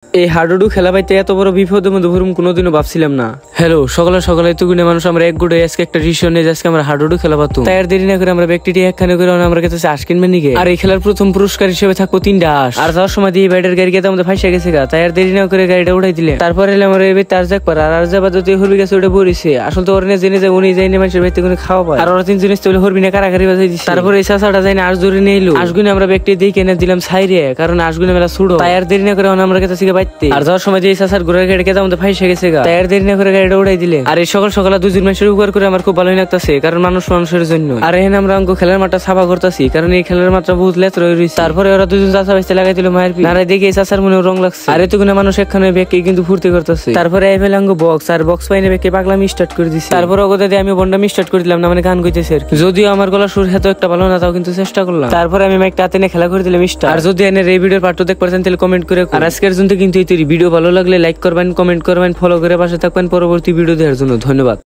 এই হাডুডু খেলা পাইতে এত বড় বিপদের মধ্যে ভরুম কোনোদিনও ভাবছিলাম না। হ্যালো, সকালে সকালে এতগুলো মানুষ আমরা এক গুড়ে আজকে একটা ডিসিশন নিয়ে আজকে আমরা হাডুডু খেলা পাতুম। তাই আর দেরি না করে আমরা ব্যক্তিটি একখানে করে আমরা কাছে আশ কিনবে নিগে। আর এই খেলার প্রথম পুরস্কার হিসেবে থাকবো 3টা আশ। আর যাওয়ার সময় দিয়ে বাইরের গাড়ি গিয়ে আমাদের ফাঁসে গেছে গা। তাই আর দেরি না করে গাড়িটা উঠাই দিলে। তারপরে আমরা এবার তার যাক পার আর যাবার যদি হরবি গেছে ওটা বলিছে আসলে তো ওরা জেনে যায় উনি যাইনি মানুষের বাড়িতে কোনো খাওয়া পায়। আর ওরা 3 জন ইস্তেলে হরবি না কারাকারি বাজাই দিচ্ছে। তারপরে এই চাচাটা যাই না আশ ধরে নিয়ে এলো। আশগুনে আমরা ব্যক্তি দিয়ে কিনে দিলাম সাইরে, কারণ আশগুনে মেলা ছুড়ো। তাই আর দেরি না করে আমরা কাছে থেকে বাইতে। আর যাওয়ার সময় দিয়ে চাচার ঘোড়ার গাড়ি কেটে আমাদের ফাঁসে গেছে গা। তাই আর দেরি না করে গাড়িটা উঠাই দিলে। আর এই সকাল সকালে 2 জন মানুষের উপকার করে আমার খুব ভালোই লাগতেছে, কারণ মানুষ মানুষের জন্য। আর এখানে আমরা অঙ্ক খেলার মাঠটা সাফা করতেছি, কারণ এই খেলার মাত্রা বহুত লেত্র রয়েছে। তারপরে ওরা 2 জন চাচা বাইতে লাগাই দিল মায়ের পিঠ। নারাই দেখে এই চাচার মনে রং লাগছে। আর এতগুলো মানুষ একখানে ব্যাগকে কিন্তু ফুর্তি করতেছে। তারপরে এই ফেলে অঙ্ক বক্স আর বক্স পাইনে ব্যাগকে পাগলামি স্টার্ট করে দিচ্ছে। তারপরে ওগোতে দিয়ে আমি বন্ডামি স্টার্ট করে দিলাম না, মানে গান কইতেছে আর কি। যদিও আমার গলা সুর এত একটা ভালো না, তাও কিন্তু চেষ্টা করলাম। তারপরে আমি মাইকটা হাতে নিয়ে খেলা করে দিলাম স্টার। আর যদি এনে এই ভিডিওর পার্ট 2 দেখতে পারেন তাহলে কমেন্ট করে। আর আজকের জন্য কিন্তু এই ভিডিও ভালো লাগলে লাইক করবেন, কমেন্ট করবেন, ফলো করে পাশে থাকবেন পরবর্তী ভিডিও দেখার জন্য। ধন্যবাদ।